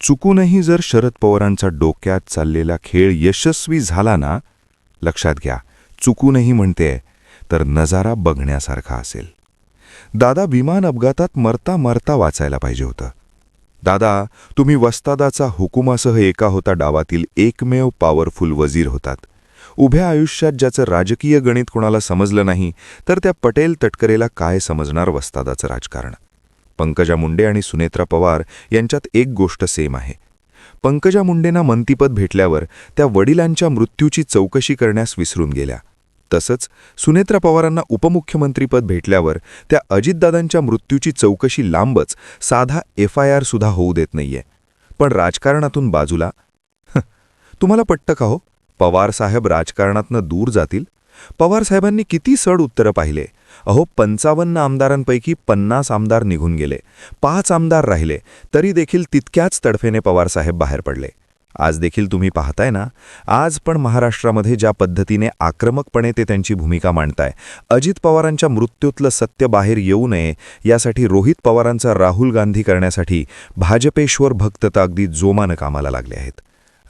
चुकूनही जर शरद पवारांचा डोक्यात चाललेला खेळ यशस्वी झाला ना, लक्षात घ्या, चुकूनही म्हणतेय तर नजारा बघण्यासारखा असेल. दादा विमान अपघातात मरता मरता वाचायला पाहिजे होतं. दादा, तुम्ही वस्तादाचा हुकुमासह एका होता डावातील एकमेव पॉवरफुल वजीर होतात. उभ्या आयुष्यात ज्याचं राजकीय गणित कोणाला समजलं नाही, तर त्या पटेल तटकरेला काय समजणार वस्तादाचं राजकारण. पंकजा मुंडे आणि सुनेत्रा पवार यांच्यात एक गोष्ट सेम आहे. पंकजा मुंडेंना मंत्रिपद भेटल्यावर त्या वडिलांच्या मृत्यूची चौकशी करण्यास विसरून गेल्या. तसंच सुनेत्रा पवारांना उपमुख्यमंत्रीपद भेटल्यावर त्या अजितदादांच्या मृत्यूची चौकशी लांबच, साधा FIR सुद्धा होऊ देत नाहीये. पण राजकारणातून बाजूला. तुम्हाला पटतं का हो, पवारसाहेब राजकारणातनं दूर जातील? पवारसाहेबांनी किती सड उत्तरं पाहिले. अहो, 55 आमदारांपैकी 50 आमदार निघून गेले, 5 आमदार राहिले, तरी देखील तितक्याच तडफेने पवारसाहेब बाहेर पडले. आज देखील तुम्ही पाहताय ना, आज पण महाराष्ट्रामध्ये ज्या पद्धतीने आक्रमकपणे ते त्यांची भूमिका मांडताय, अजित पवारांच्या मृत्यूतलं सत्य बाहेर येऊ नये यासाठी रोहित पवारांचा राहुल गांधी करण्यासाठी भाजपेश्वर भक्त तर अगदी जोमानं कामाला लागले आहेत.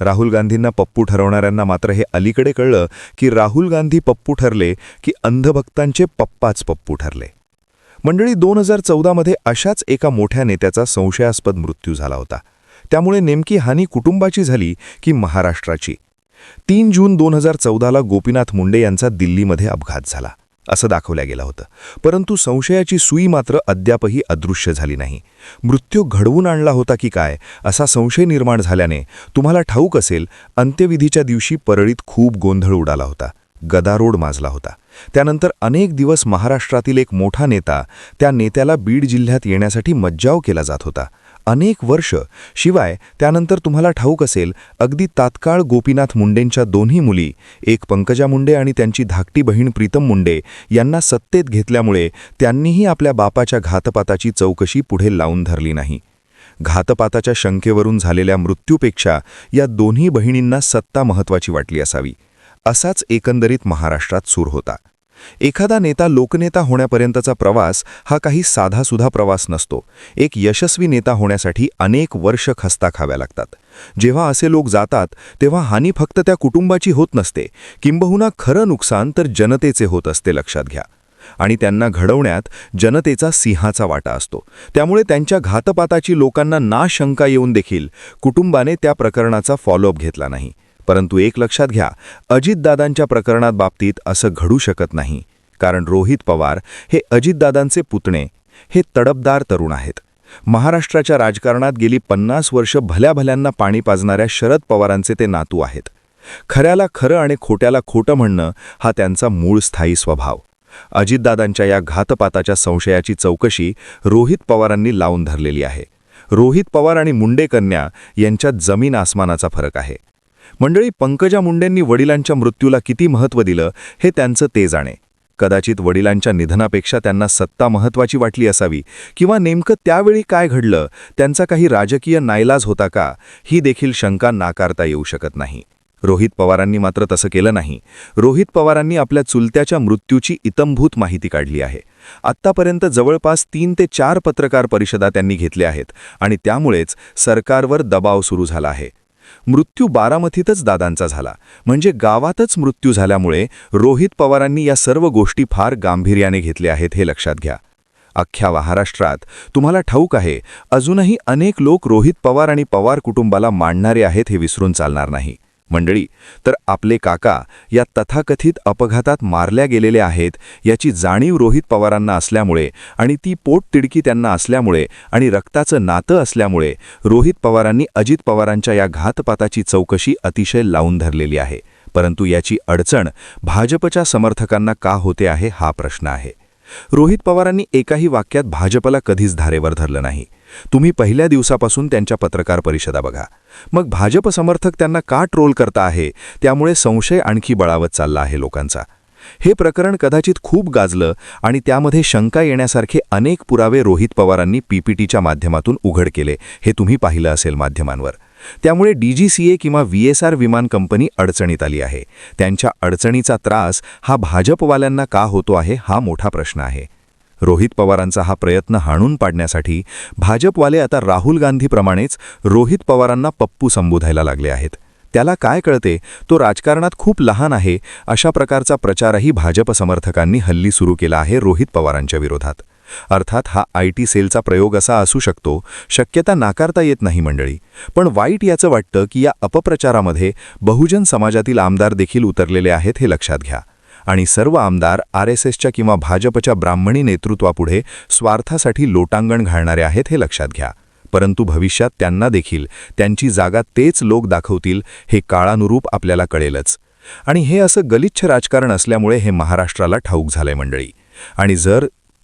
राहुल गांधींना पप्पू ठरवणाऱ्यांना मात्र हे अलीकडे कळलं की राहुल गांधी पप्पू ठरले की अंधभक्तांचे पप्पाच पप्पू ठरले. मंडळी, 2014मध्ये अशाच एका मोठ्या नेत्याचा संशयास्पद मृत्यू झाला होता. त्यामुळे नेमकी हानी कुटुंबाची झाली की महाराष्ट्राची? 3 जून 2014ला गोपीनाथ मुंडे यांचा दिल्लीमध्ये अपघात झाला असं दाखवलं गेलं होतं. परंतु संशयाची सुई मात्र अद्यापही अदृश्य झाली नाही. मृत्यू घडवून आणला होता की काय असा संशय निर्माण झाल्याने तुम्हाला ठाऊक असेल, अंत्यविधीच्या दिवशी परळीत खूप गोंधळ उडाला होता, गदारोळ माजला होता. त्यानंतर अनेक दिवस महाराष्ट्रातील एक मोठा नेता, त्या नेत्याला बीड जिल्ह्यात येण्यासाठी मज्जाव केला जात होता. अनेक वर्ष. शिवाय त्यानंतर तुम्हाला ठाऊक असेल, अगदी तात्काळ गोपीनाथ मुंडेंच्या दोन्ही मुली, एक पंकजा मुंडे आणि त्यांची धाकटी बहीण प्रीतम मुंडे, यांना सत्तेत घेतल्यामुळे त्यांनीही आपल्या बापाच्या घातपाताची चौकशी पुढे लावून धरली नाही. घातपाताच्या शंकेवरून झालेल्या मृत्यूपेक्षा या दोन्ही बहिणींना सत्ता महत्त्वाची वाटली असावी, असाच एकंदरीत महाराष्ट्रात सूर होता. एखादा नेता लोकनेता होण्यापर्यंतचा प्रवास हा काही साधासुधा प्रवास नसतो. एक यशस्वी नेता होण्यासाठी अनेक वर्ष खस्ता खाव्या लागतात. जेव्हा असे लोक जातात तेव्हा हानी फक्त त्या कुटुंबाची होत नसते, किंबहुना खरं नुकसान तर जनतेचे होत असते, लक्षात घ्या. आणि त्यांना घडवण्यात जनतेचा सिंहाचा वाटा असतो. त्यामुळे त्यांच्या घातपाताची लोकांना ना शंका येऊन देखील कुटुंबाने त्या प्रकरणाचा फॉलोअप घेतला नाही. परंतु एक लक्षात घ्या, अजितदादांच्या प्रकरणात बाबतीत असं घडू शकत नाही. कारण रोहित पवार हे अजितदादांचे पुतणे, हे तडफदार तरुण आहेत. महाराष्ट्राच्या राजकारणात गेली 50 वर्ष भल्याभल्यांना पाणी पाजणाऱ्या शरद पवारांचे ते नातू आहेत. खऱ्याला खरं आणि खोट्याला खोटं म्हणणं हा त्यांचा मूळ स्थायी स्वभाव. अजितदादांच्या या घातपाताच्या संशयाची चौकशी रोहित पवारांनी लावून धरलेली आहे. रोहित पवार आणि मुंडे कन्या यांच्यात जमीन आसमानाचा फरक आहे. मंडळी, पंकजा मुंडेंनी वडिलांच्या मृत्यूला किती महत्त्व दिलं हे त्यांचं ते जाणे. कदाचित वडिलांच्या निधनापेक्षा त्यांना सत्ता महत्त्वाची वाटली असावी, किंवा नेमकं त्यावेळी काय घडलं, त्यांचा काही राजकीय नाईलाज होता का, ही देखील शंका नाकारता येऊ शकत नाही. रोहित पवारांनी मात्र तसं केलं नाही. रोहित पवारांनी आपल्या चुलत्याच्या मृत्यूची इत्थंभूत माहिती काढली आहे. आत्तापर्यंत जवळपास 3 ते 4 पत्रकार परिषदा त्यांनी घेतल्या आहेत आणि त्यामुळेच सरकारवर दबाव सुरू झाला आहे. मृत्यू बारामतीतच दादांचा झाला, म्हणजे गावातच मृत्यू झाल्यामुळे रोहित पवारांनी या सर्व गोष्टी फार गांभीर्याने घेतल्या आहेत, हे लक्षात घ्या. अख्ख्या महाराष्ट्रात तुम्हाला ठाऊक आहे, अजूनही अनेक लोक रोहित पवार आणि पवार कुटुंबाला मांडणारे आहेत, हे विसरून चालणार नाही. मंडळी, तर आपले काका या तथाकथित अपघातात मारल्या गेलेले आहेत याची जाणीव रोहित पवारांना असल्यामुळे आणि ती पोटतिडकी त्यांना असल्यामुळे आणि रक्ताचं नातं असल्यामुळे रोहित पवारांनी अजित पवारांच्या या घातपाताची चौकशी अतिशय लावून धरलेली आहे. परंतु याची अडचण भाजपच्या समर्थकांना का होते आहे हा प्रश्न आहे. रोहित पवारांनी एकाही वाक्यात भाजपला कधीच धारेवर धरलं नाही. तुम्ही पहिल्या दिवसापासून त्यांच्या पत्रकार परिषदा बघा. मग भाजप समर्थक त्यांना का ट्रोल करता आहे, त्यामुळे संशय आणखी बळावत चालला आहे लोकांचा. हे प्रकरण कदाचित खूप गाजलं आणि त्यामध्ये शंका येण्यासारखे अनेक पुरावे रोहित पवारांनी PPTच्या माध्यमातून उघड केले, हे तुम्ही पाहिलं असेल माध्यमांवर. त्यामुळे DGCA किंवा VSR विमान कंपनी अडचणीत आली आहे. त्यांच्या अडचणीचा त्रास हा भाजपवाल्यांना का होतो आहे हा मोठा प्रश्न आहे. रोहित पवारांचा हा प्रयत्न हाणून पाडण्यासाठी भाजपवाले आता राहुल गांधीप्रमाणेच रोहित पवारांना पप्पू संबोधायला लागले आहेत. त्याला काय कळते, तो राजकारणात खूप लहान आहे, अशा प्रकारचा प्रचारही भाजप समर्थकांनी हल्ली सुरू केला आहे रोहित पवारांच्या विरोधात. अर्थात हा IT सेलचा प्रयोग असा असू शकतो, शक्यता नाकारता येत नाही मंडळी. पण वाईट याचं वाटतं की या अपप्रचारामध्ये बहुजन समाजातील आमदार देखील उतरलेले आहेत हे लक्षात घ्या. आणि सर्व आमदार RSSच्या किंवा भाजपच्या ब्राह्मणी नेतृत्वापुढे स्वार्थासाठी लोटांगण घालणारे आहेत हे लक्षात घ्या. परंतु भविष्यात त्यांना देखील त्यांची जागा तेच लोक दाखवतील हे काळानुरूप आपल्याला कळेलच. आणि हे असं गलिच्छ राजकारण असल्यामुळे हे महाराष्ट्राला ठाऊक झालंय मंडळी. आणि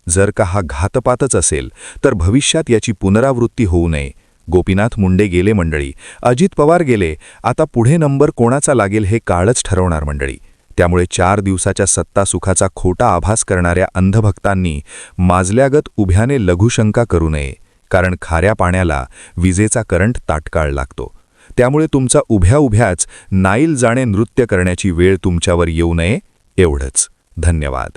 जर का हा घातपातच असेल तर भविष्यात याची पुनरावृत्ती होऊ नये. गोपीनाथ मुंडे गेले मंडळी, अजित पवार गेले, आता पुढे नंबर कोणाचा लागेल हे काळच ठरवणार मंडळी. त्यामुळे 4 दिवसाच्या सत्तासुखाचा खोटा आभास करणाऱ्या अंधभक्तांनी माजल्यागत उभ्याने लघुशंका करू नये. कारण खाऱ्या पाण्याला विजेचा करंट तात्काळ लागतो. त्यामुळे तुमचा उभ्या उभ्याच नाईलजाणे नृत्य करण्याची वेळ तुमच्यावर येऊ नये, एवढंच. धन्यवाद.